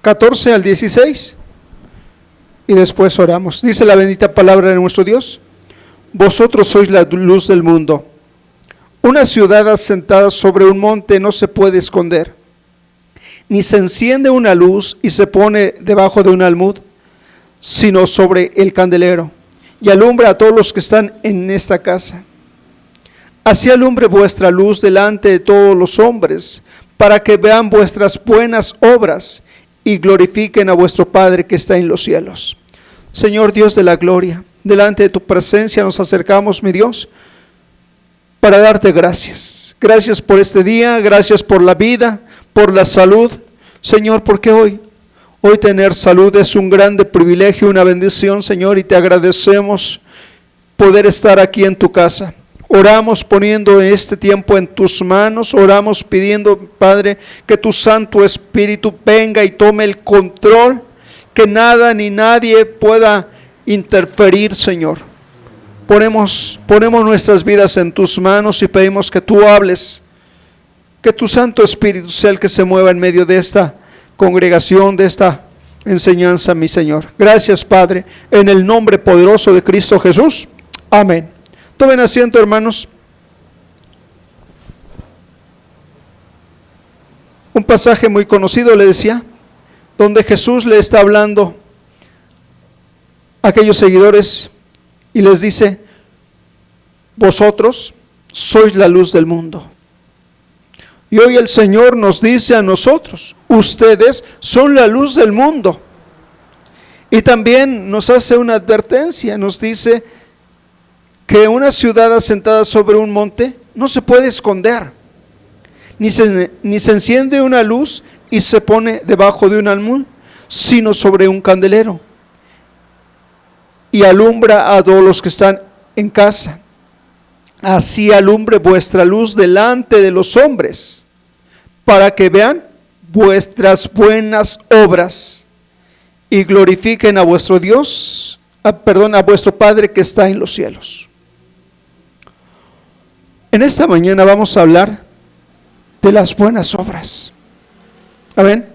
14 al 16. Y después oramos. Dice la bendita palabra de nuestro Dios: vosotros sois la luz del mundo. Una ciudad asentada sobre un monte no se puede esconder, ni se enciende una luz y se pone debajo de un almud, sino sobre el candelero, y alumbra a todos los que están en esta casa. Así alumbre vuestra luz delante de todos los hombres, para que vean vuestras buenas obras y glorifiquen a vuestro Padre que está en los cielos. Señor Dios de la gloria, delante de tu presencia nos acercamos, mi Dios, para darte gracias. Gracias por este día, gracias por la vida, por la salud. Señor, porque hoy tener salud es un grande privilegio, una bendición, Señor, y te agradecemos poder estar aquí en tu casa. Oramos poniendo este tiempo en tus manos, oramos pidiendo, Padre, que tu Santo Espíritu venga y tome el control, que nada ni nadie pueda interferir, Señor. Ponemos nuestras vidas en tus manos y pedimos que tú hables, que tu Santo Espíritu sea el que se mueva en medio de esta congregación, de esta enseñanza, mi Señor. Gracias, Padre, en el nombre poderoso de Cristo Jesús. Amén. Tomen asiento, hermanos. Un pasaje muy conocido, le decía, donde Jesús le está hablando a aquellos seguidores y les dice: vosotros sois la luz del mundo. Y hoy el Señor nos dice a nosotros: ustedes son la luz del mundo. Y también nos hace una advertencia, nos dice que una ciudad asentada sobre un monte no se puede esconder, ni se enciende una luz y se pone debajo de un almud, sino sobre un candelero, y alumbra a todos los que están en casa. Así alumbre vuestra luz delante de los hombres, para que vean vuestras buenas obras y glorifiquen a vuestro Dios, a vuestro Padre que está en los cielos. En esta mañana vamos a hablar de las buenas obras. Amén.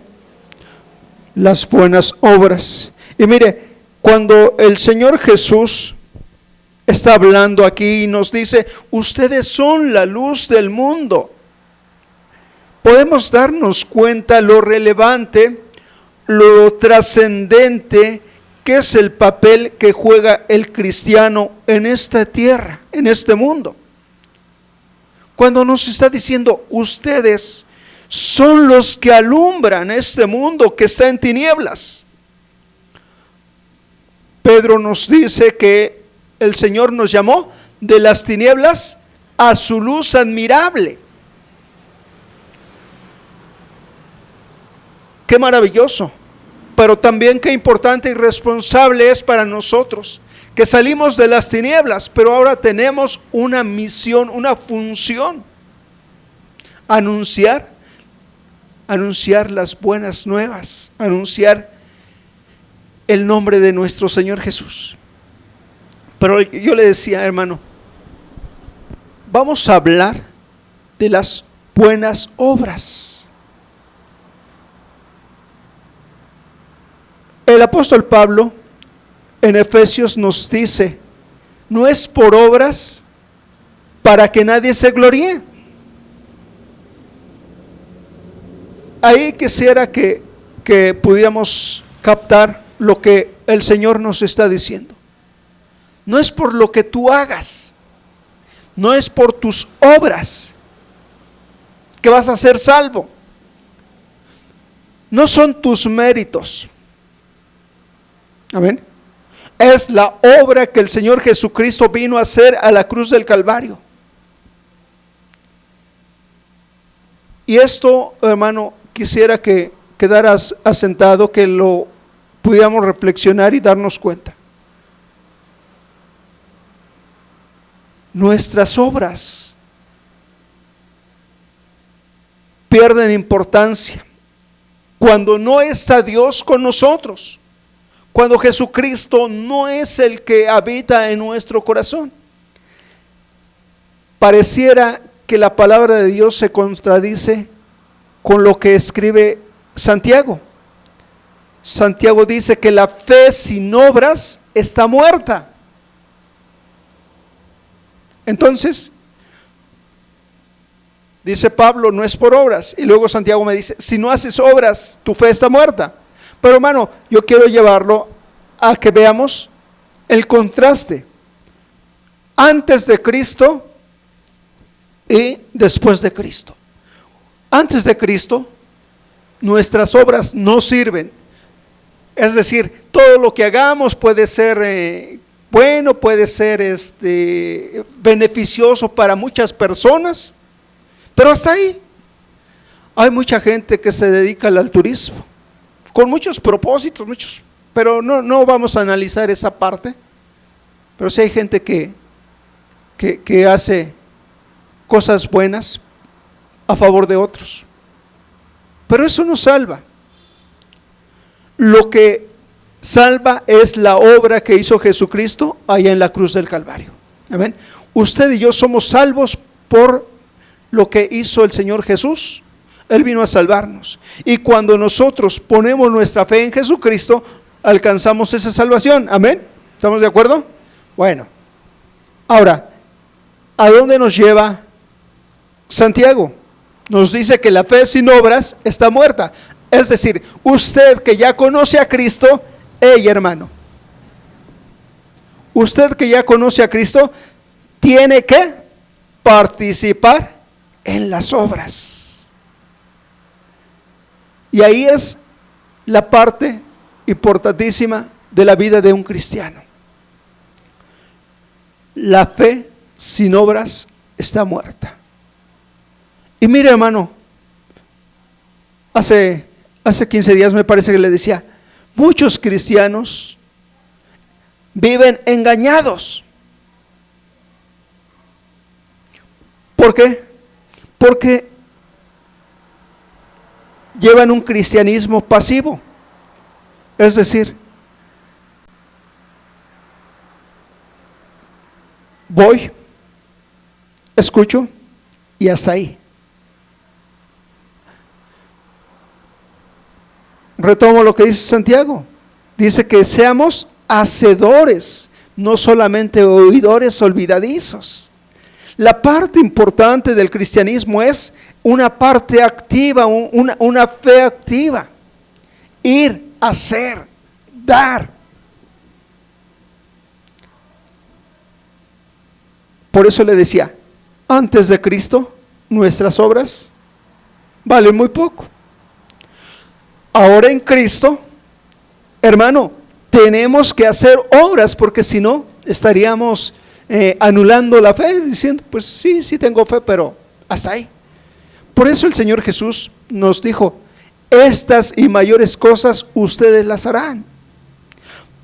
Las buenas obras. Y mire, cuando el Señor Jesús está hablando aquí y nos dice: ustedes son la luz del mundo, podemos darnos cuenta lo relevante, lo trascendente que es el papel que juega el cristiano en esta tierra, en este mundo. Cuando nos está diciendo: ustedes son los que alumbran este mundo que está en tinieblas. Pedro nos dice que el Señor nos llamó de las tinieblas a su luz admirable. Qué maravilloso, pero también qué importante y responsable es para nosotros, que salimos de las tinieblas, pero ahora tenemos una misión, una función: anunciar las buenas nuevas, anunciar el nombre de nuestro Señor Jesús. Pero yo le decía, hermano, vamos a hablar de las buenas obras. El apóstol Pablo en Efesios nos dice: no es por obras para que nadie se gloríe. Ahí quisiera que pudiéramos captar lo que el Señor nos está diciendo. No es por lo que tú hagas, no es por tus obras que vas a ser salvo, no son tus méritos. Amén. Es la obra que el Señor Jesucristo vino a hacer a la cruz del Calvario. Y esto, hermano, quisiera que quedaras asentado, que lo pudiéramos reflexionar y darnos cuenta. Nuestras obras pierden importancia cuando no está Dios con nosotros, cuando Jesucristo no es el que habita en nuestro corazón. Pareciera que la palabra de Dios se contradice con lo que escribe Santiago. Santiago dice que la fe sin obras está muerta. Entonces, dice Pablo, no es por obras. Y luego Santiago me dice, si no haces obras, tu fe está muerta. Pero hermano, yo quiero llevarlo a que veamos el contraste antes de Cristo y después de Cristo. Antes de Cristo, nuestras obras no sirven. Es decir, todo lo que hagamos puede ser bueno, puede ser beneficioso para muchas personas, pero hasta ahí. Hay mucha gente que se dedica al altruismo, con muchos propósitos, pero no vamos a analizar esa parte. Pero sí hay gente que hace cosas buenas a favor de otros, pero eso no salva. Lo que salva es la obra que hizo Jesucristo allá en la cruz del Calvario. Amén. Usted y yo somos salvos por lo que hizo el Señor Jesús. Él vino a salvarnos, y cuando nosotros ponemos nuestra fe en Jesucristo, alcanzamos esa salvación. Amén. ¿Estamos de acuerdo? Bueno, ahora, ¿a dónde nos lleva Santiago? Nos dice que la fe sin obras está muerta. Es decir, usted que ya conoce a Cristo, hermano, usted que ya conoce a Cristo, tiene que participar en las obras. Y ahí es la parte importantísima de la vida de un cristiano. La fe sin obras está muerta. Y mire, hermano, hace 15 días me parece que le decía, muchos cristianos viven engañados. ¿Por qué? Porque llevan un cristianismo pasivo. Es decir, voy, escucho y hasta ahí. Retomo lo que dice Santiago. Dice que seamos hacedores, no solamente oidores olvidadizos. La parte importante del cristianismo es una parte activa, una fe activa. Ir, hacer, dar. Por eso le decía, antes de Cristo, nuestras obras valen muy poco. Ahora en Cristo, hermano, tenemos que hacer obras, porque si no, estaríamos anulando la fe, diciendo, pues sí tengo fe, pero hasta ahí. Por eso el Señor Jesús nos dijo, estas y mayores cosas ustedes las harán,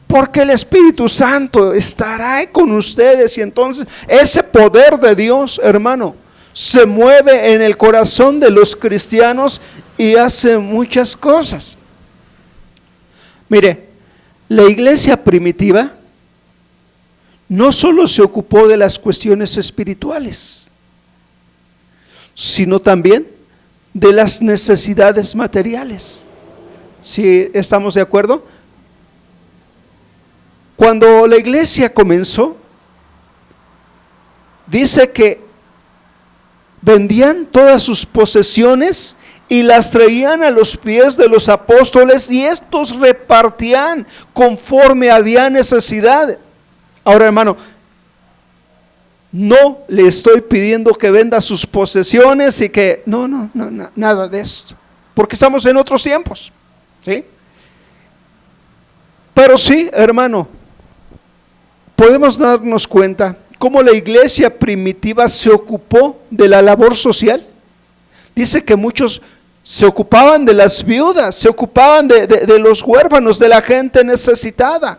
porque el Espíritu Santo estará con ustedes, y entonces ese poder de Dios, hermano, se mueve en el corazón de los cristianos y hace muchas cosas. Mire, la iglesia primitiva no solo se ocupó de las cuestiones espirituales, sino también de las necesidades materiales. ¿Sí estamos de acuerdo? Cuando la iglesia comenzó, dice que vendían todas sus posesiones y las traían a los pies de los apóstoles, y estos repartían conforme había necesidad. Ahora, hermano, no le estoy pidiendo que venda sus posesiones y que no, nada de esto, porque estamos en otros tiempos, ¿sí? Pero sí, hermano, podemos darnos cuenta cómo la iglesia primitiva se ocupó de la labor social. Dice que muchos se ocupaban de las viudas, se ocupaban de los huérfanos, de la gente necesitada.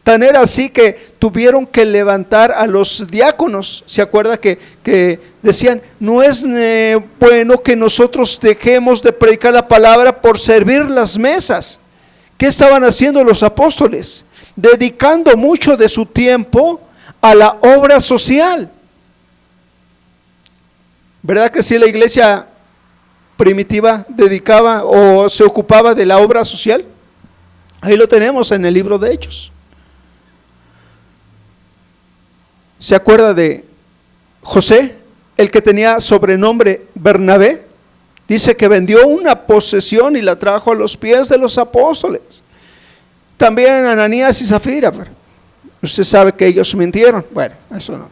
Tan era así que tuvieron que levantar a los diáconos. ¿Se acuerda que decían, no es bueno que nosotros dejemos de predicar la palabra por servir las mesas? ¿Qué estaban haciendo los apóstoles? Dedicando mucho de su tiempo a la obra social. ¿Verdad que sí la iglesia primitiva dedicaba o se ocupaba de la obra social? Ahí lo tenemos en el libro de Hechos. ¿Se acuerda de José, el que tenía sobrenombre Bernabé? Dice que vendió una posesión y la trajo a los pies de los apóstoles. También Ananías y Zafira. Usted sabe que ellos mintieron. Bueno, eso no.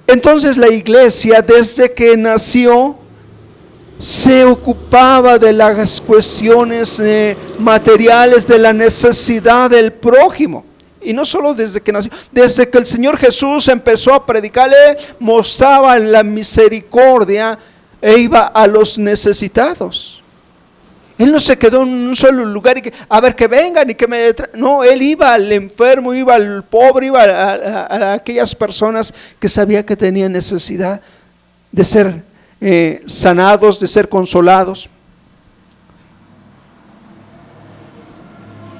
Entonces la iglesia, desde que nació, se ocupaba de las cuestiones materiales, de la necesidad del prójimo. Y no solo desde que nació, desde que el Señor Jesús empezó a predicarle, mostraba la misericordia e iba a los necesitados. Él no se quedó en un solo lugar y que, a ver, que vengan y que me... No, él iba al enfermo, iba al pobre, iba a aquellas personas que sabía que tenían necesidad de ser sanados, de ser consolados.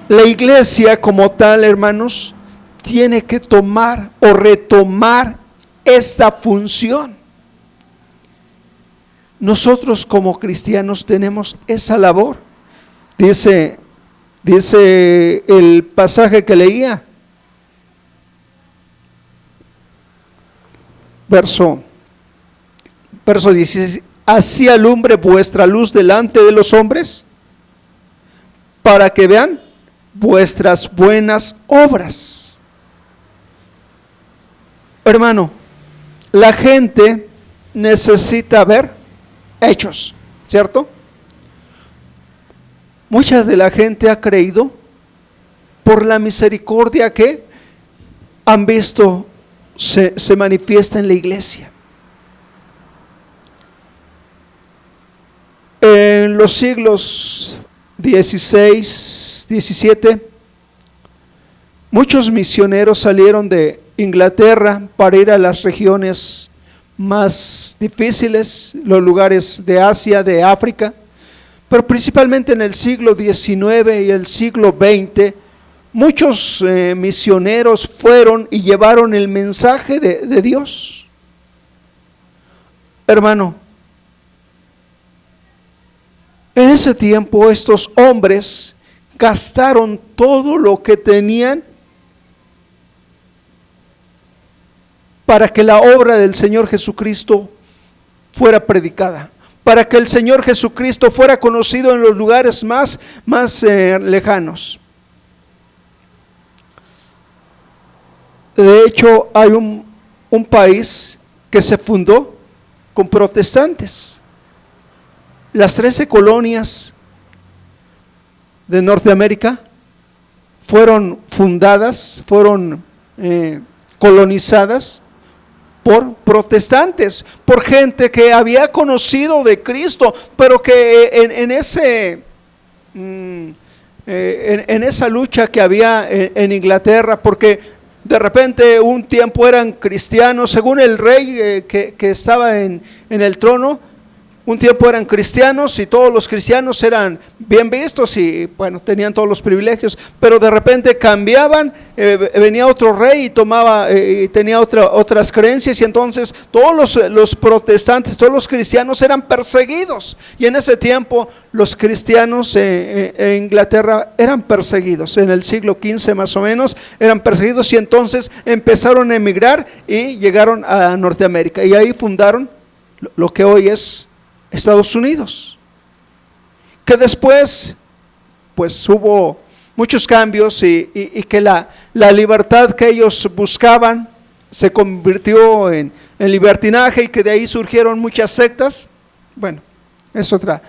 La iglesia como tal, hermanos, tiene que tomar o retomar esta función. Nosotros como cristianos tenemos esa labor. Dice el pasaje que leía, verso 16: así alumbre vuestra luz delante de los hombres, para que vean vuestras buenas obras. Hermano, la gente necesita ver hechos, ¿cierto? Mucha de la gente ha creído por la misericordia que han visto se manifiesta en la iglesia. En los siglos 16, 17, muchos misioneros salieron de Inglaterra para ir a las regiones más difíciles, los lugares de Asia, de África, pero principalmente en el siglo XIX y el siglo XX, muchos misioneros fueron y llevaron el mensaje de Dios. Hermano, en ese tiempo estos hombres gastaron todo lo que tenían para que la obra del Señor Jesucristo fuera predicada, para que el Señor Jesucristo fuera conocido en los lugares más lejanos. De hecho, hay un país que se fundó con protestantes. Las 13 colonias de Norteamérica fueron fundadas, fueron colonizadas por protestantes, por gente que había conocido de Cristo, pero que en esa lucha que había en Inglaterra, porque de repente un tiempo eran cristianos, según el rey que estaba en el trono, un tiempo eran cristianos y todos los cristianos eran bien vistos y bueno, tenían todos los privilegios, pero de repente cambiaban, venía otro rey y tomaba y tenía otras creencias, y entonces todos los protestantes, todos los cristianos eran perseguidos, y en ese tiempo los cristianos en Inglaterra eran perseguidos, en el siglo XV más o menos eran perseguidos, y entonces empezaron a emigrar y llegaron a Norteamérica, y ahí fundaron lo que hoy es Estados Unidos, que después pues hubo muchos cambios y que la libertad que ellos buscaban se convirtió en libertinaje, y que de ahí surgieron muchas sectas. Bueno, es otra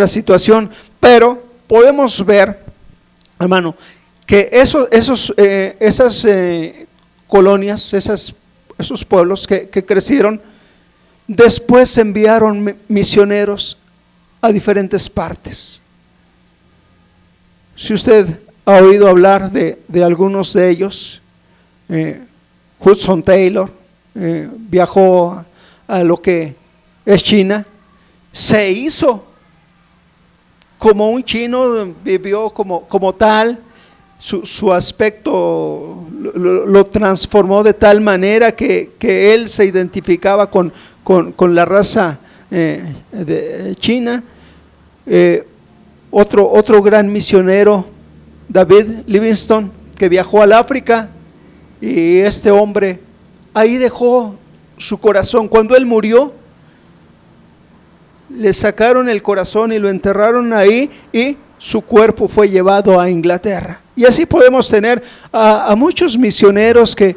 situación, pero podemos ver, hermano, que esas colonias, esos pueblos que crecieron, después enviaron misioneros a diferentes partes. Si usted ha oído hablar de algunos de ellos, Hudson Taylor viajó a lo que es China, se hizo como un chino, vivió como tal, su aspecto lo transformó de tal manera que él se identificaba con la raza de China. otro gran misionero, David Livingstone, que viajó al África, y este hombre ahí dejó su corazón. Cuando él murió, le sacaron el corazón y lo enterraron ahí, y su cuerpo fue llevado a Inglaterra. Y así podemos tener a muchos misioneros que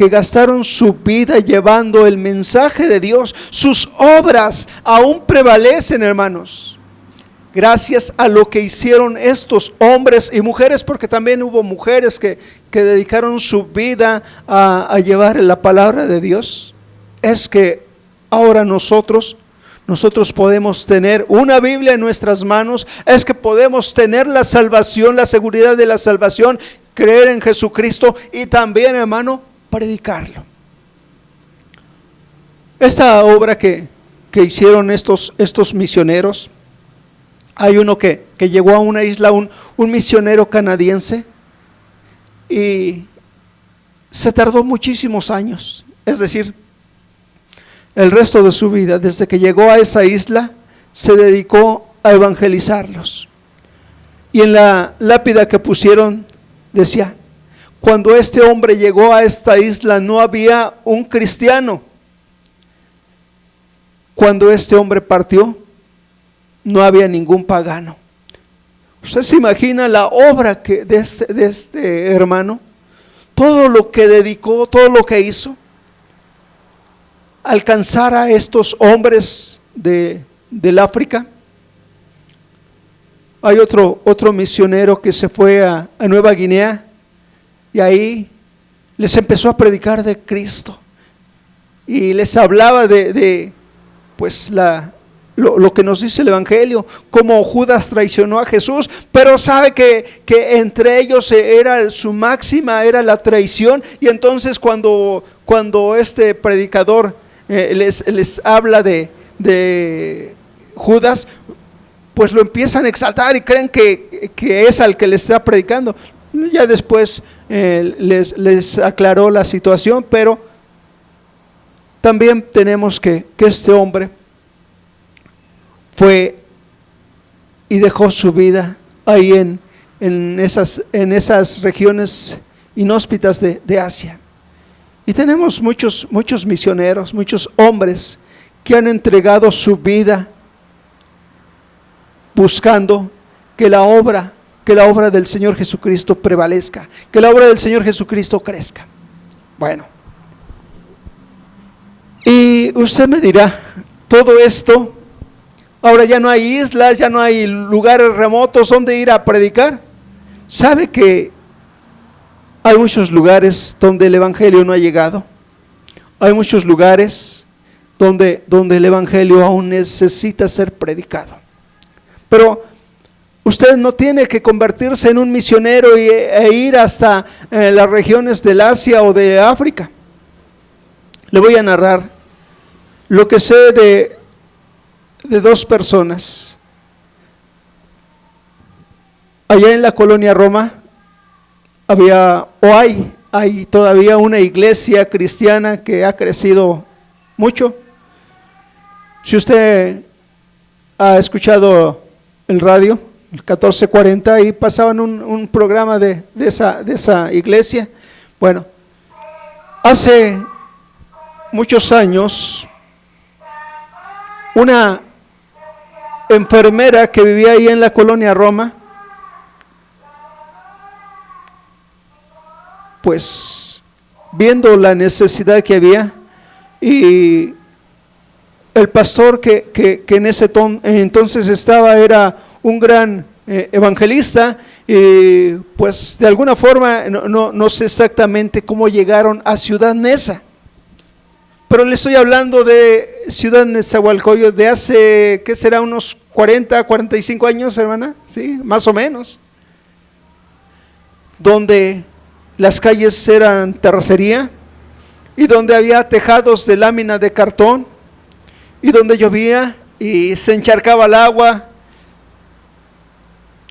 gastaron su vida llevando el mensaje de Dios. Sus obras aún prevalecen, hermanos, gracias a lo que hicieron estos hombres y mujeres, porque también hubo mujeres que dedicaron su vida a llevar la palabra de Dios. Es que ahora nosotros podemos tener una Biblia en nuestras manos, es que podemos tener la salvación, la seguridad de la salvación, creer en Jesucristo y también, hermano, predicarlo. Esta obra que hicieron estos misioneros, hay uno que llegó a una isla, un misionero canadiense, y se tardó muchísimos años, es decir, el resto de su vida, desde que llegó a esa isla, se dedicó a evangelizarlos. Y en la lápida que pusieron decía: cuando este hombre llegó a esta isla no había un cristiano. Cuando este hombre partió, no había ningún pagano. ¿Usted se imagina la obra de este hermano? Todo lo que dedicó, todo lo que hizo, alcanzar a estos hombres del África. Hay otro misionero que se fue a Nueva Guinea, y ahí les empezó a predicar de Cristo y les hablaba de pues lo que nos dice el Evangelio, cómo Judas traicionó a Jesús, pero sabe que entre ellos era su máxima, era la traición. Y entonces cuando este predicador les habla de Judas, pues lo empiezan a exaltar y creen que es al que les está predicando. Ya después les aclaró la situación, pero también tenemos que este hombre fue y dejó su vida ahí en esas regiones inhóspitas de Asia. Y tenemos muchos misioneros, muchos hombres que han entregado su vida buscando que la obra del Señor Jesucristo prevalezca, que la obra del Señor Jesucristo crezca. Bueno, y usted me dirá, todo esto, ahora ya no hay islas, ya no hay lugares remotos donde ir a predicar. ¿Sabe que hay muchos lugares donde el Evangelio no ha llegado? Hay muchos lugares donde el Evangelio aún necesita ser predicado. Pero usted no tiene que convertirse en un misionero e ir hasta las regiones del Asia o de África. Le voy a narrar lo que sé de dos personas. Allá en la colonia Roma hay todavía una iglesia cristiana que ha crecido mucho. Si usted ha escuchado el radio, el 1440, ahí pasaban un programa de esa iglesia. Bueno, hace muchos años, una enfermera que vivía ahí en la colonia Roma, pues viendo la necesidad que había, y el pastor que en ese entonces era un gran evangelista, y pues de alguna forma no sé exactamente cómo llegaron a Ciudad Neza, pero le estoy hablando de Ciudad Nezahualcóyotl de hace, ¿qué será? Unos 40, 45 años, hermana, sí, más o menos, donde las calles eran terracería y donde había tejados de lámina de cartón y donde llovía y se encharcaba el agua,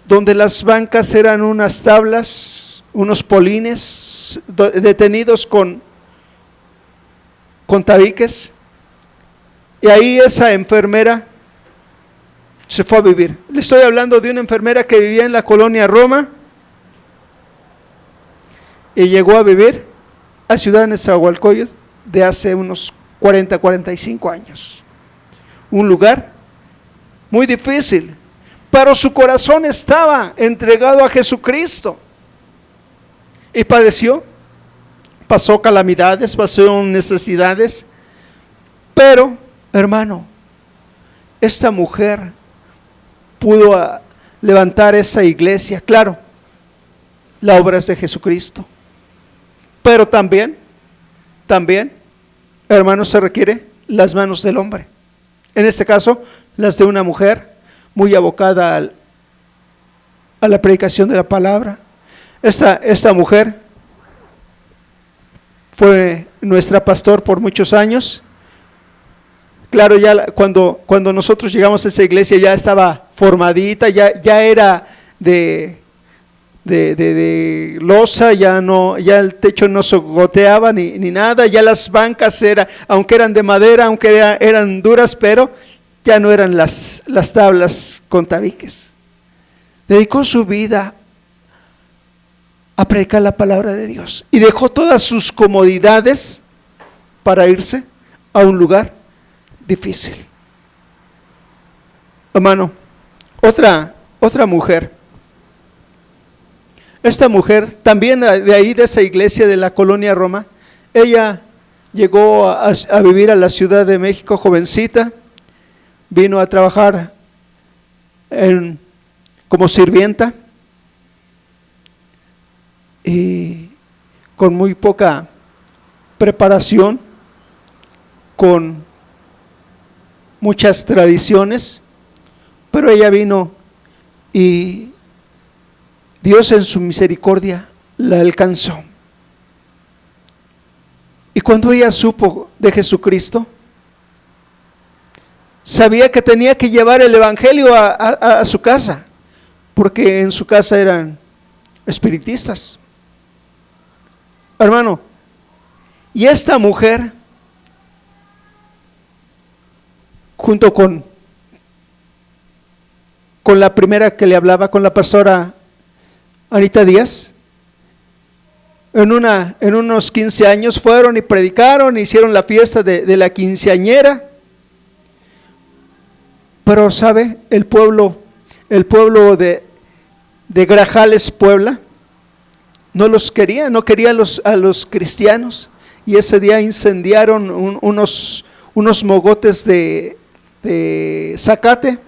donde las bancas eran unas tablas, unos polines detenidos con tabiques. Y ahí esa enfermera se fue a vivir. Le estoy hablando de una enfermera que vivía en la colonia Roma y llegó a vivir a Ciudad Nezahualcóyotl de hace unos 40, 45 años. Un lugar muy difícil, pero su corazón estaba entregado a Jesucristo. Y padeció, pasó calamidades, pasó necesidades, pero, hermano, esta mujer pudo levantar esa iglesia. Claro, la obra es de Jesucristo, pero también, hermano, se requiere las manos del hombre. En este caso, las de una mujer muy abocada a la predicación de la palabra. Esta mujer fue nuestra pastor por muchos años. Claro, ya cuando nosotros llegamos a esa iglesia ya estaba formadita, ya era de losa, ya el techo no se goteaba ni nada, ya las bancas aunque eran de madera, aunque eran duras, pero ya no eran las tablas con tabiques. Dedicó su vida a predicar la palabra de Dios y dejó todas sus comodidades para irse a un lugar difícil. Hermano, otra mujer. Esta mujer, también de ahí de esa iglesia de la colonia Roma, ella llegó a vivir a la Ciudad de México, jovencita, vino a trabajar como sirvienta y con muy poca preparación, con muchas tradiciones, pero ella vino y Dios en su misericordia la alcanzó. Y cuando ella supo de Jesucristo, sabía que tenía que llevar el evangelio a su casa, porque en su casa eran espiritistas. Hermano, y esta mujer, junto con la primera que le hablaba, con la pastora Anita Díaz, en unos 15 años fueron y predicaron, hicieron la fiesta de la quinceañera. Pero sabe, el pueblo de Grajales, Puebla, no quería a los cristianos, y ese día incendiaron unos mogotes de zacate.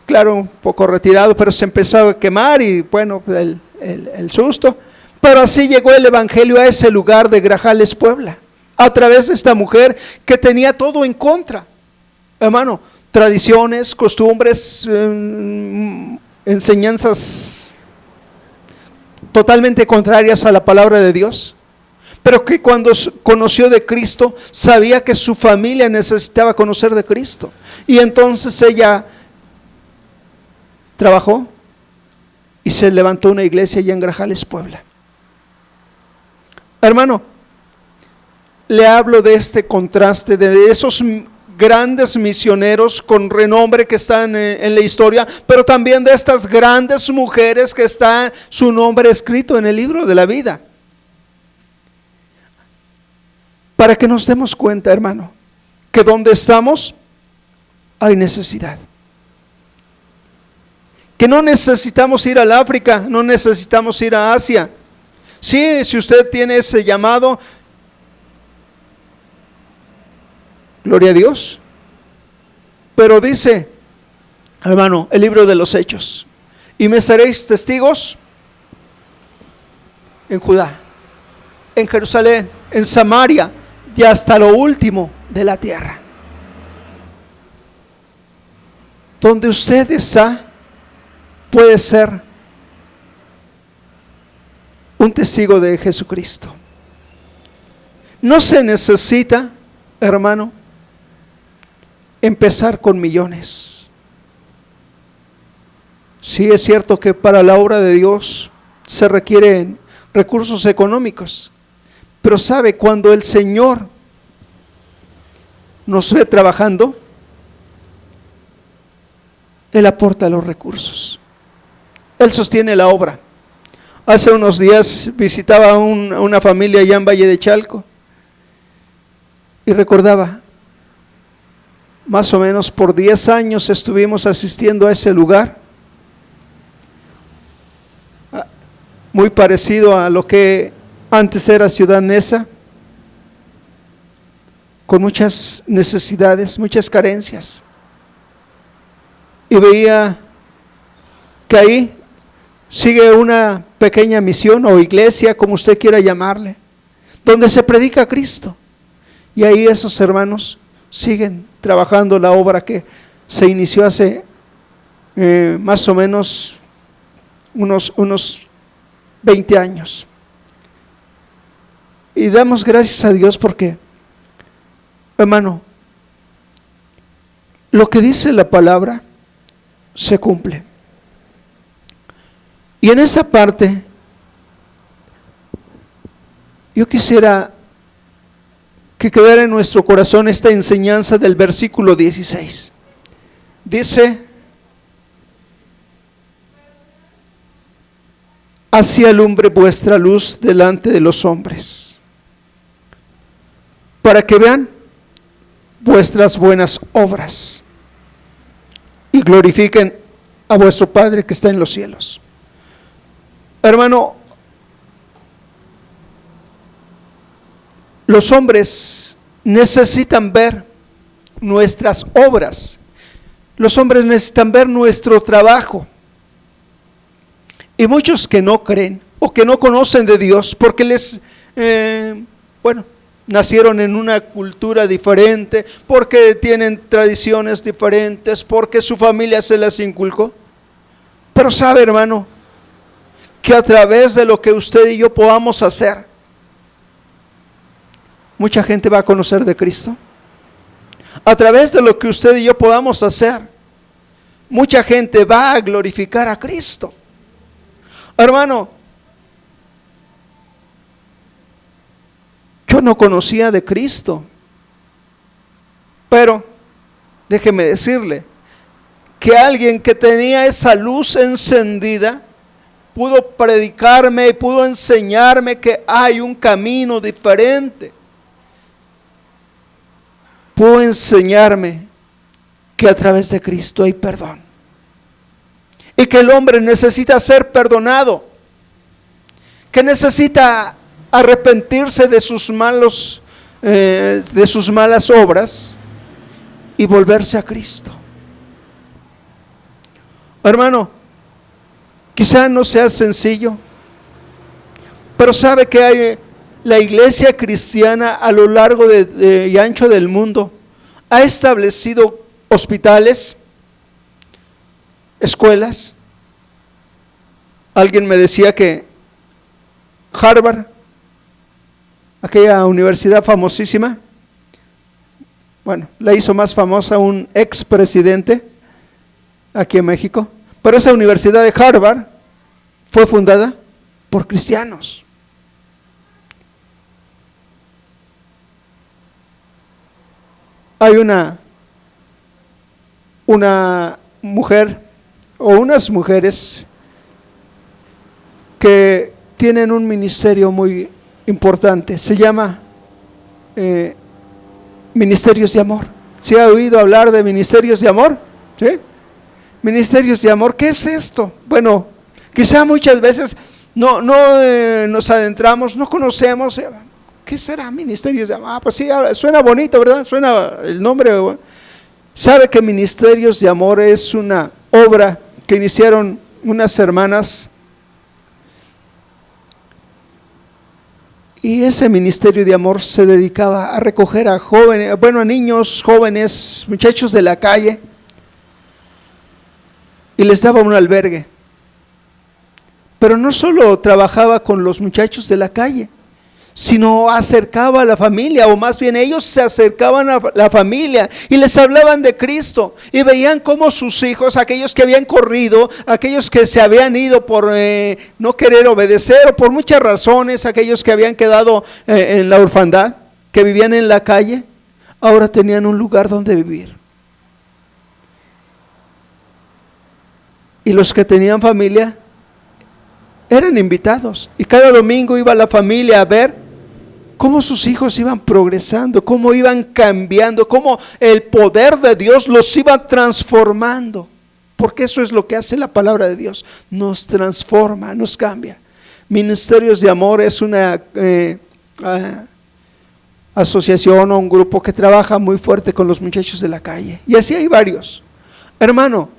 Claro, un poco retirado, pero se empezó a quemar y bueno, el susto. Pero así llegó el evangelio a ese lugar de Grajales, Puebla, a través de esta mujer que tenía todo en contra. Hermano, tradiciones, costumbres, enseñanzas totalmente contrarias a la palabra de Dios, pero que cuando conoció de Cristo, sabía que su familia necesitaba conocer de Cristo, y entonces ella trabajó y se levantó una iglesia allá en Grajales, Puebla. Hermano, le hablo de este contraste, de esos grandes misioneros con renombre que están en la historia, pero también de estas grandes mujeres que está su nombre escrito en el libro de la vida. Para que nos demos cuenta, hermano, que donde estamos hay necesidad. Que no necesitamos ir al África, no necesitamos ir a Asia. Sí, si usted tiene ese llamado, gloria a Dios. Pero dice, hermano, el libro de los Hechos: y me seréis testigos en Judá, en Jerusalén, en Samaria y hasta lo último de la tierra. Donde usted está, puede ser un testigo de Jesucristo. No se necesita, hermano, empezar con millones. Sí, es cierto que para la obra de Dios se requieren recursos económicos, pero sabe, cuando el Señor nos ve trabajando, Él aporta los recursos. Él sostiene la obra. Hace unos días visitaba a una familia allá en Valle de Chalco y recordaba, más o menos por 10 años estuvimos asistiendo a ese lugar, muy parecido a lo que antes era Ciudad Neza, con muchas necesidades, muchas carencias. Y veía que ahí sigue una pequeña misión o iglesia, como usted quiera llamarle, donde se predica a Cristo. Y ahí esos hermanos siguen trabajando la obra que se inició hace más o menos unos 20 años. Y damos gracias a Dios porque, hermano, lo que dice la palabra se cumple. Y en esa parte, yo quisiera que quedara en nuestro corazón esta enseñanza del versículo 16. Dice: así alumbre vuestra luz delante de los hombres, para que vean vuestras buenas obras y glorifiquen a vuestro Padre que está en los cielos. Hermano, los hombres necesitan ver nuestras obras. Los hombres necesitan ver nuestro trabajo. Y muchos que no creen o que no conocen de Dios porque nacieron en una cultura diferente, porque tienen tradiciones diferentes, porque su familia se las inculcó. Pero sabe, hermano, que a través de lo que usted y yo podamos hacer, mucha gente va a conocer de Cristo. A través de lo que usted y yo podamos hacer, mucha gente va a glorificar a Cristo. Hermano, yo no conocía de Cristo, pero déjeme decirle que alguien que tenía esa luz encendida pudo predicarme y pudo enseñarme que hay un camino diferente. Pudo enseñarme que a través de Cristo hay perdón y que el hombre necesita ser perdonado, que necesita arrepentirse de sus malas obras y volverse a Cristo. Hermano, quizá no sea sencillo, pero sabe que hay la iglesia cristiana a lo largo y ancho del mundo ha establecido hospitales, escuelas. Alguien me decía que Harvard, aquella universidad famosísima, la hizo más famosa un expresidente aquí en México, pero esa universidad de Harvard fue fundada por cristianos. Hay una mujer o unas mujeres que tienen un ministerio muy importante, se llama Ministerios de Amor. ¿Sí ha oído hablar de Ministerios de Amor? ¿Sí? Ministerios de Amor, ¿qué es esto? Bueno, quizá muchas veces no nos adentramos, no conocemos. ¿Qué será Ministerios de Amor? Pues sí, suena bonito, ¿verdad? Suena el nombre. ¿Sabe que Ministerios de Amor es una obra que iniciaron unas hermanas? Y ese ministerio de amor se dedicaba a recoger a jóvenes, a niños, jóvenes, muchachos de la calle, y les daba un albergue. Pero no solo trabajaba con los muchachos de la calle, sino acercaba a la familia, o más bien ellos se acercaban a la familia y les hablaban de Cristo, y veían cómo sus hijos, aquellos que habían corrido, aquellos que se habían ido por no querer obedecer o por muchas razones, aquellos que habían quedado en la orfandad, que vivían en la calle, ahora tenían un lugar donde vivir. Y los que tenían familia eran invitados. Y cada domingo iba la familia a ver cómo sus hijos iban progresando, cómo iban cambiando, cómo el poder de Dios los iba transformando. Porque eso es lo que hace la palabra de Dios, nos transforma, nos cambia. Ministerios de Amor es una asociación o un grupo que trabaja muy fuerte con los muchachos de la calle. Y así hay varios. Hermano,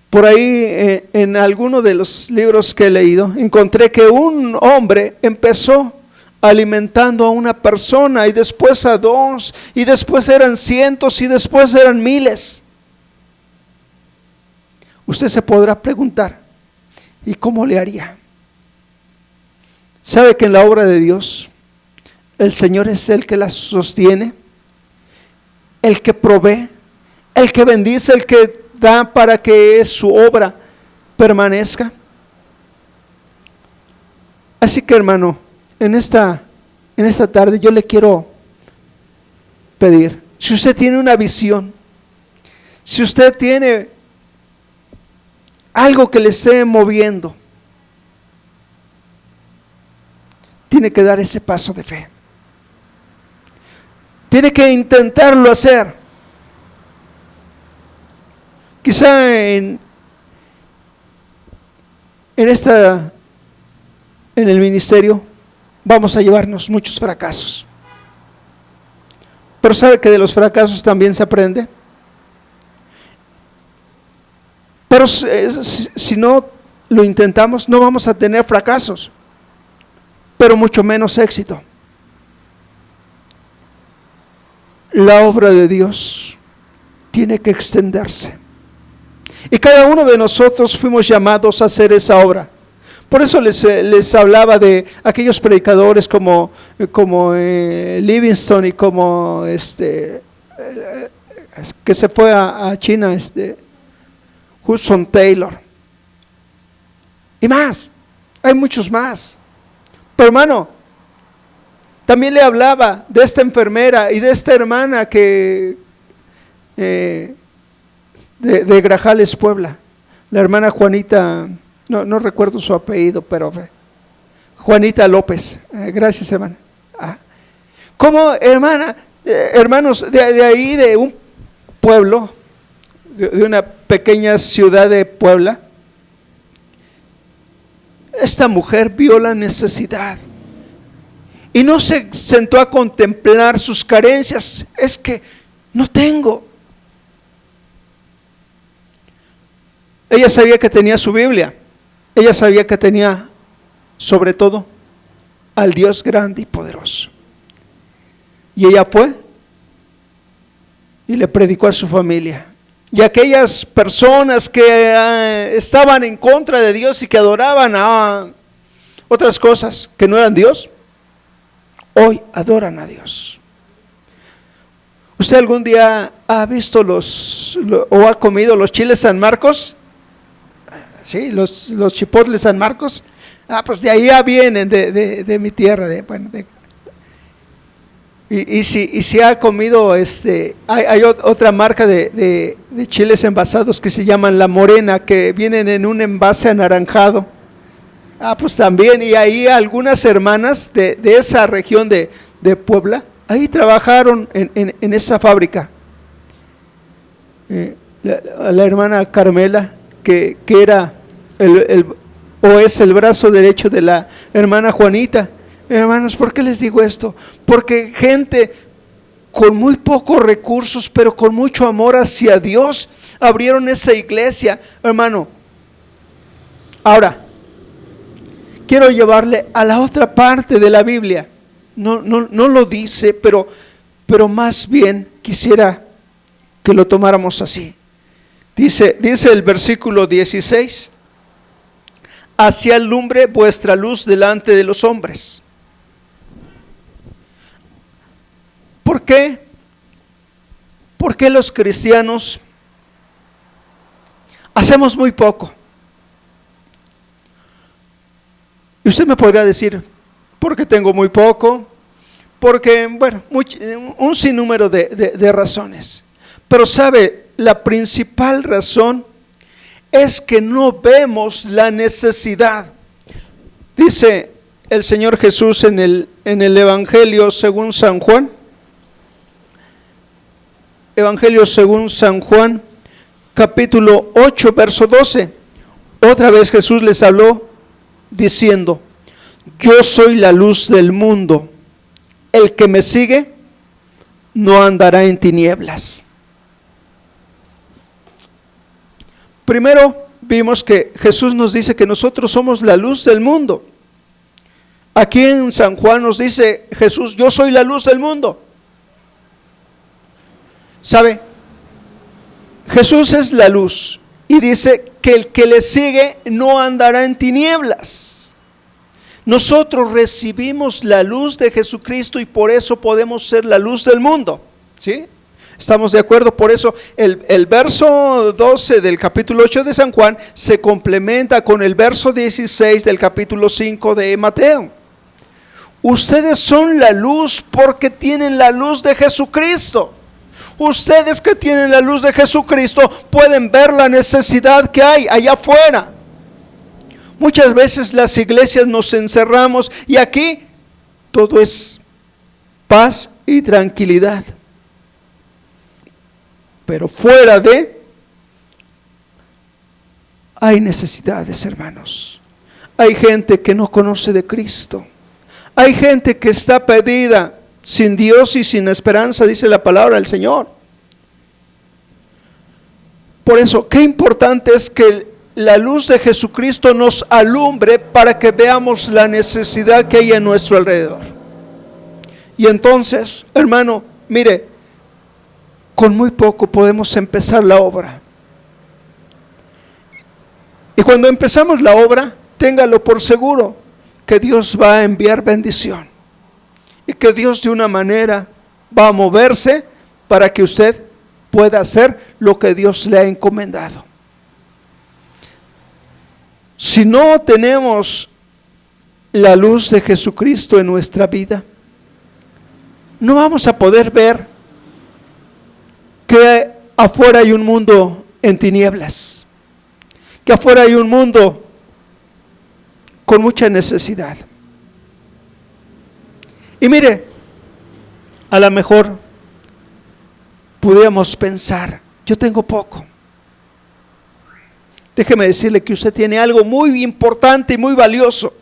por ahí en alguno de los libros que he leído, encontré que un hombre empezó alimentando a una persona y después a dos, y después eran cientos y después eran miles. Usted se podrá preguntar, ¿y cómo le haría? ¿Sabe que en la obra de Dios el Señor es el que la sostiene, el que provee, el que bendice, el que da para que su obra permanezca? Así que, hermano, en esta tarde yo le quiero pedir, si usted tiene una visión, si usted tiene algo que le esté moviendo, tiene que dar ese paso de fe. Tiene que intentarlo hacer. Quizá en el ministerio vamos a llevarnos muchos fracasos. Pero ¿sabe que de los fracasos también se aprende? Pero si no lo intentamos, no vamos a tener fracasos, pero mucho menos éxito. La obra de Dios tiene que extenderse. Y cada uno de nosotros fuimos llamados a hacer esa obra. Por eso les hablaba de aquellos predicadores como Livingstone y como que se fue a China, Hudson Taylor. Y más, hay muchos más. Pero hermano, también le hablaba de esta enfermera y de esta hermana que de Grajales, Puebla, la hermana Juanita, no recuerdo su apellido, pero Juanita López. Gracias, hermana. Como hermana, hermanos, de ahí de un pueblo, de una pequeña ciudad de Puebla, esta mujer vio la necesidad y no se sentó a contemplar sus carencias. Es que no tengo. Ella sabía que tenía su Biblia. Ella sabía que tenía, sobre todo, al Dios grande y poderoso. Y ella fue y le predicó a su familia. Y aquellas personas que estaban en contra de Dios y que adoraban a otras cosas que no eran Dios, hoy adoran a Dios. ¿Usted algún día ha visto o ha comido los chiles San Marcos? Sí, los chipotles San Marcos. Pues de ahí ya vienen, de mi tierra. Y si ha comido, hay otra marca de chiles envasados que se llaman La Morena, que vienen en un envase anaranjado. Pues también, y ahí algunas hermanas de esa región de Puebla, ahí trabajaron en esa fábrica. La hermana Carmela, que era o es el brazo derecho de la hermana Juanita. Hermanos, ¿por qué les digo esto? Porque gente con muy pocos recursos, pero con mucho amor hacia Dios, abrieron esa iglesia, hermano. Ahora, quiero llevarle a la otra parte de la Biblia. No lo dice, pero más bien quisiera que lo tomáramos así. Dice el versículo 16: así alumbre vuestra luz delante de los hombres. ¿Por qué? ¿Por qué los cristianos hacemos muy poco? Y usted me podrá decir, porque tengo muy poco, porque, un sinnúmero de razones. Pero sabe, la principal razón es que no vemos la necesidad. Dice el Señor Jesús en el Evangelio según San Juan. Evangelio según San Juan, capítulo 8, verso 12. Otra vez Jesús les habló diciendo: yo soy la luz del mundo. El que me sigue no andará en tinieblas. Primero vimos que Jesús nos dice que nosotros somos la luz del mundo. Aquí en San Juan nos dice Jesús: yo soy la luz del mundo. ¿Sabe? Jesús es la luz y dice que el que le sigue no andará en tinieblas. Nosotros recibimos la luz de Jesucristo y por eso podemos ser la luz del mundo. ¿Sí? ¿Estamos de acuerdo? Por eso el verso 12 del capítulo 8 de San Juan se complementa con el verso 16 del capítulo 5 de Mateo. Ustedes son la luz porque tienen la luz de Jesucristo. Ustedes que tienen la luz de Jesucristo pueden ver la necesidad que hay allá afuera. Muchas veces las iglesias nos encerramos y aquí todo es paz y tranquilidad. Pero fuera de, hay necesidades, hermanos. Hay gente que no conoce de Cristo. Hay gente que está perdida, sin Dios y sin esperanza, dice la palabra del Señor. Por eso, qué importante es que la luz de Jesucristo nos alumbre para que veamos la necesidad que hay en nuestro alrededor. Y entonces, hermano, mire, con muy poco podemos empezar la obra. Y cuando empezamos la obra, téngalo por seguro que Dios va a enviar bendición. Y que Dios de una manera va a moverse para que usted pueda hacer lo que Dios le ha encomendado. Si no tenemos la luz de Jesucristo en nuestra vida, no vamos a poder ver que afuera hay un mundo en tinieblas, que afuera hay un mundo con mucha necesidad. Y mire, a lo mejor pudiéramos pensar: yo tengo poco. Déjeme decirle que usted tiene algo muy importante y muy valioso.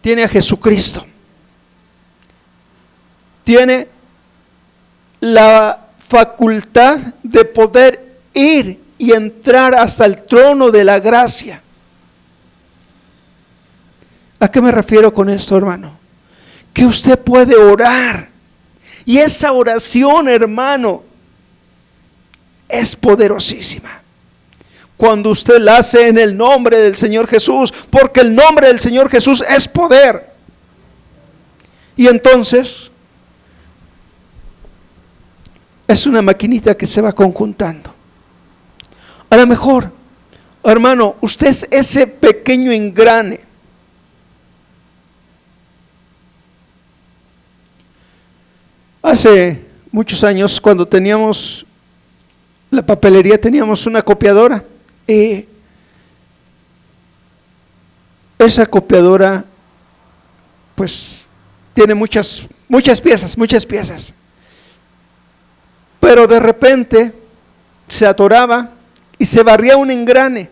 Tiene a Jesucristo. Tiene la facultad de poder ir y entrar hasta el trono de la gracia. ¿A qué me refiero con esto, hermano? Que usted puede orar. Y esa oración, hermano, es poderosísima. Cuando usted la hace en el nombre del Señor Jesús, porque el nombre del Señor Jesús es poder. Y entonces, es una maquinita que se va conjuntando. A lo mejor, hermano, usted es ese pequeño engrane. Hace muchos años, cuando teníamos la papelería, teníamos una copiadora. Y esa copiadora, pues, tiene muchas piezas. Pero de repente se atoraba y se barría un engrane.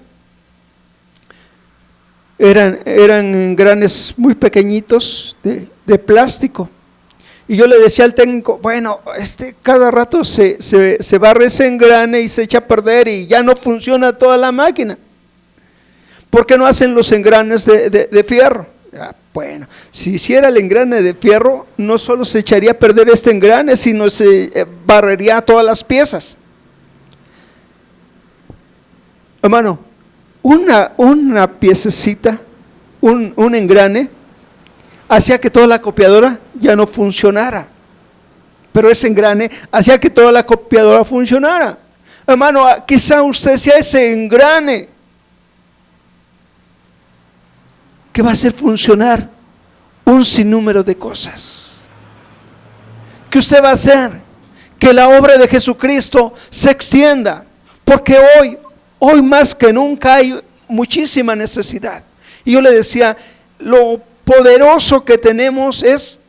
Eran engranes muy pequeñitos de plástico. Y yo le decía al técnico: bueno, cada rato se barre ese engrane y se echa a perder y ya no funciona toda la máquina. ¿Por qué no hacen los engranes de fierro? Bueno, si hiciera el engrane de fierro, no solo se echaría a perder este engrane, sino se barrería todas las piezas. Hermano, una piececita, un engrane, hacía que toda la copiadora ya no funcionara. Pero ese engrane hacía que toda la copiadora funcionara. Hermano, quizá usted sea ese engrane que va a hacer funcionar un sinnúmero de cosas. Que usted va a hacer que la obra de Jesucristo se extienda, porque hoy más que nunca hay muchísima necesidad. Y yo le decía, lo poderoso que tenemos es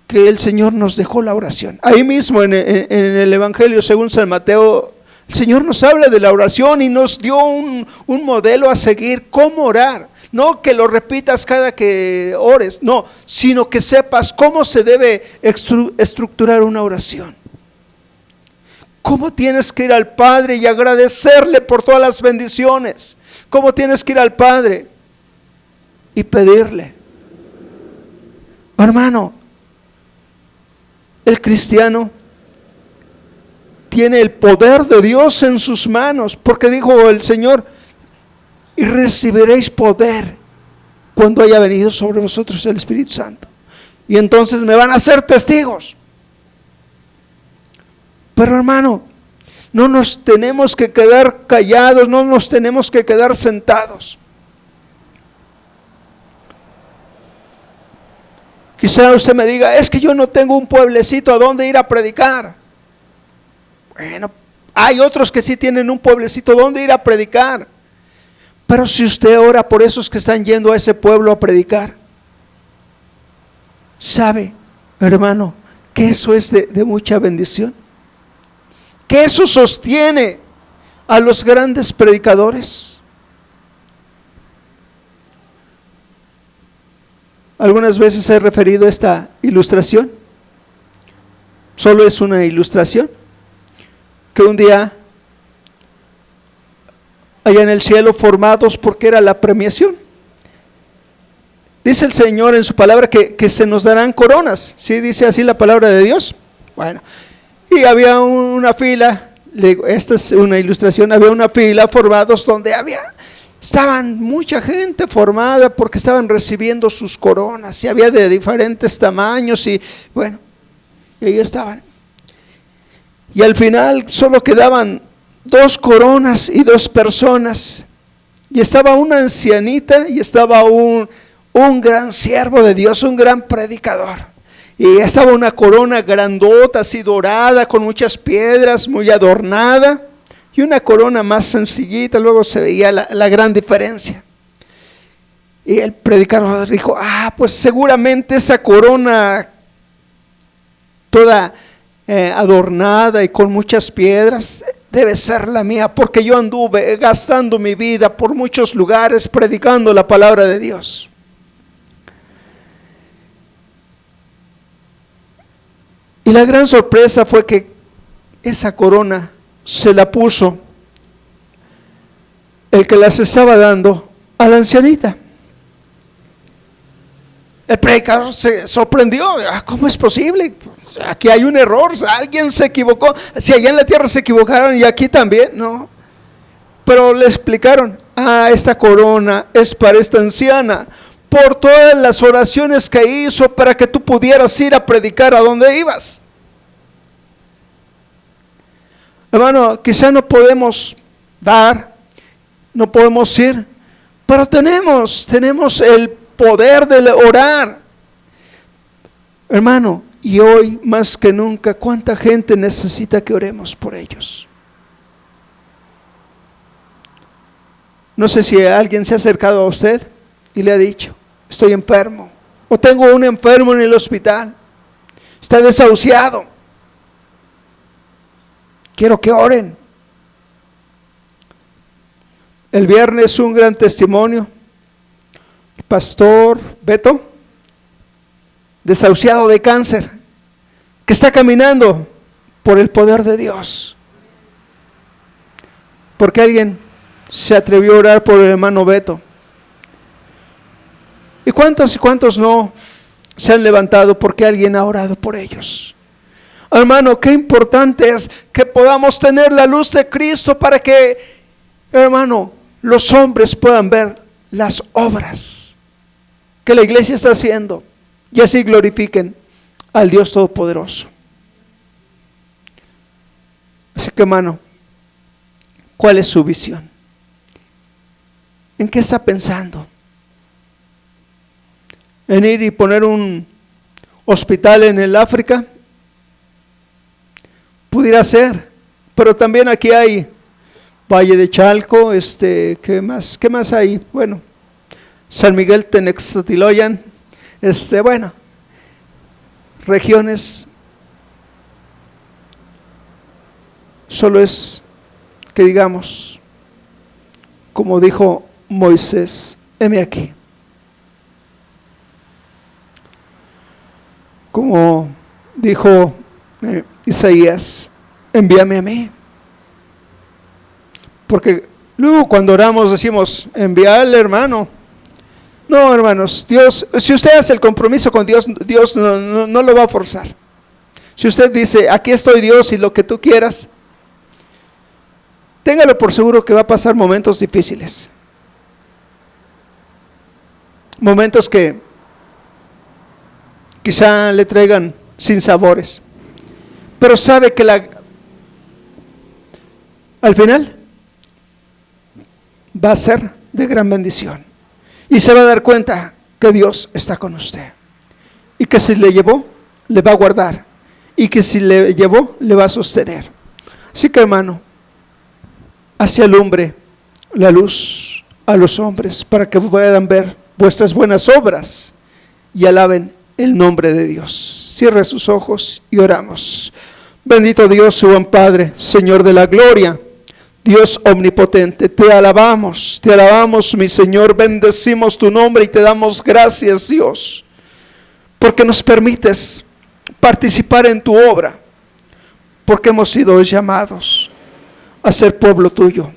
que el Señor nos dejó la oración. Ahí mismo en el Evangelio según San Mateo, el Señor nos habla de la oración y nos dio un modelo a seguir, cómo orar. No que lo repitas cada que ores, no, sino que sepas cómo se debe estructurar una oración. Cómo tienes que ir al Padre y agradecerle por todas las bendiciones. Cómo tienes que ir al Padre y pedirle. Hermano, el cristiano tiene el poder de Dios en sus manos, porque dijo el Señor, y recibiréis poder cuando haya venido sobre vosotros el Espíritu Santo. Y entonces me van a ser testigos. Pero hermano, no nos tenemos que quedar callados, no nos tenemos que quedar sentados. Quizá usted me diga, es que yo no tengo un pueblecito a donde ir a predicar. Bueno, hay otros que sí tienen un pueblecito donde ir a predicar. Pero si usted ora por esos que están yendo a ese pueblo a predicar, ¿sabe, hermano, que eso es de mucha bendición? Que eso sostiene a los grandes predicadores. Algunas veces he referido esta ilustración. Solo es una ilustración. Que un día allá en el cielo formados, porque era la premiación. Dice el Señor en su palabra que se nos darán coronas. ¿Sí dice así la palabra de Dios? Bueno, y había una fila, esta es una ilustración, había una fila formados donde estaban mucha gente formada porque estaban recibiendo sus coronas y había de diferentes tamaños y bueno, y ahí estaban. Y al final solo quedaban 2 coronas y 2 personas, y estaba una ancianita y estaba un gran siervo de Dios, un gran predicador, y estaba una corona grandota así dorada con muchas piedras, muy adornada, y una corona más sencillita. Luego se veía la gran diferencia. Y el predicador dijo, pues seguramente esa corona toda adornada y con muchas piedras debe ser la mía, porque yo anduve gastando mi vida por muchos lugares predicando la palabra de Dios. Y la gran sorpresa fue que esa corona se la puso el que las estaba dando a la ancianita. El predicador se sorprendió. ¿Cómo es posible? Aquí hay un error, alguien se equivocó. Si allá en la tierra se equivocaron y aquí también, no. Pero le explicaron, esta corona es para esta anciana, por todas las oraciones que hizo para que tú pudieras ir a predicar a donde ibas. Hermano, quizá no podemos dar, no podemos ir, pero tenemos el poder de orar. Hermano, y hoy más que nunca, ¿cuánta gente necesita que oremos por ellos? No sé si alguien se ha acercado a usted y le ha dicho, estoy enfermo, o tengo un enfermo en el hospital, está desahuciado, quiero que oren. El viernes un gran testimonio, el pastor Beto, desahuciado de cáncer, que está caminando por el poder de Dios, porque alguien se atrevió a orar por el hermano Beto. ¿Y cuántos no se han levantado porque alguien ha orado por ellos? Hermano, qué importante es que podamos tener la luz de Cristo para que, hermano, los hombres puedan ver las obras que la iglesia está haciendo y así glorifiquen al Dios Todopoderoso. Así que, hermano, ¿cuál es su visión? ¿En qué está pensando? ¿En ir y poner un hospital en el África? pudiera ser, pero también aquí hay Valle de Chalco, ¿qué más hay? Bueno, San Miguel Tenextiloyan, bueno, regiones. Solo es que digamos, como dijo Moisés, heme aquí. Como dijo Isaías, envíame a mí. Porque luego cuando oramos decimos, envíale, hermano. No, hermanos, Dios, si usted hace el compromiso con Dios, Dios no lo va a forzar. Si usted dice, aquí estoy Dios y lo que tú quieras, téngalo por seguro que va a pasar momentos difíciles. Momentos que quizá le traigan sinsabores. Pero sabe que al final va a ser de gran bendición. Y se va a dar cuenta que Dios está con usted. Y que si le llevó, le va a guardar. Y que si le llevó, le va a sostener. Así que, hermano, así alumbre la luz a los hombres para que puedan ver vuestras buenas obras y alaben el nombre de Dios. Cierre sus ojos y oramos. Bendito Dios, su buen Padre, Señor de la gloria, Dios omnipotente, te alabamos, mi Señor, bendecimos tu nombre y te damos gracias, Dios, porque nos permites participar en tu obra, porque hemos sido llamados a ser pueblo tuyo,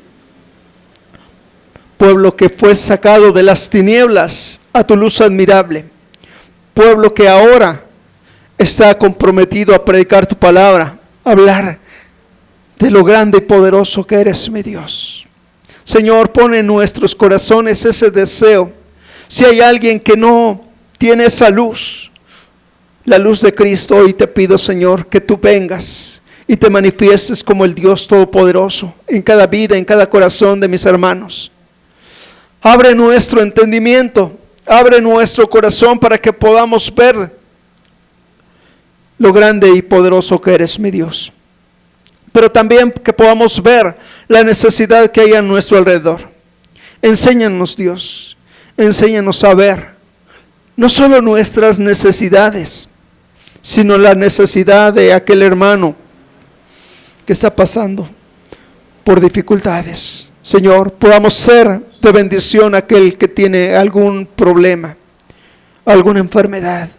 pueblo que fue sacado de las tinieblas a tu luz admirable, pueblo que ahora está comprometido a predicar tu palabra, a hablar de lo grande y poderoso que eres, mi Dios. Señor, pon en nuestros corazones ese deseo. Si hay alguien que no tiene esa luz, la luz de Cristo, hoy te pido, Señor, que tú vengas y te manifiestes como el Dios Todopoderoso en cada vida, en cada corazón de mis hermanos. Abre nuestro entendimiento, abre nuestro corazón para que podamos ver lo grande y poderoso que eres, mi Dios. Pero también que podamos ver la necesidad que hay a nuestro alrededor. Enséñanos, Dios, enséñanos a ver no solo nuestras necesidades, sino la necesidad de aquel hermano que está pasando por dificultades. Señor, podamos ser de bendición a aquel que tiene algún problema, alguna enfermedad.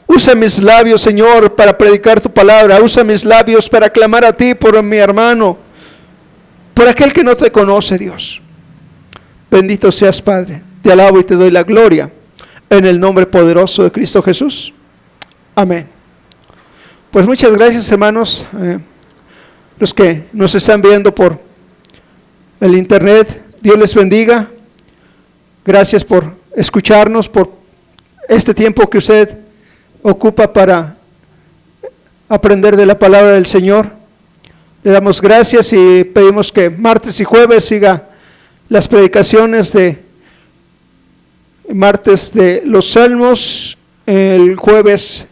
Usa mis labios, Señor, para predicar tu palabra. Usa mis labios para clamar a ti por mi hermano, por aquel que no te conoce, Dios. Bendito seas, Padre. Te alabo y te doy la gloria en el nombre poderoso de Cristo Jesús. Amén. Pues muchas gracias, hermanos, los que nos están viendo por el internet. Dios les bendiga. Gracias por escucharnos, por este tiempo que usted ocupa para aprender de la palabra del Señor. Le damos gracias y pedimos que martes y jueves siga las predicaciones de martes de los Salmos, el jueves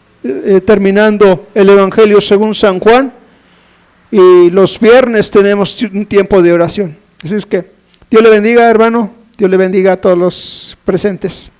terminando el Evangelio según San Juan, y los viernes tenemos un tiempo de oración. Así es que Dios le bendiga, hermano. Dios le bendiga a todos los presentes.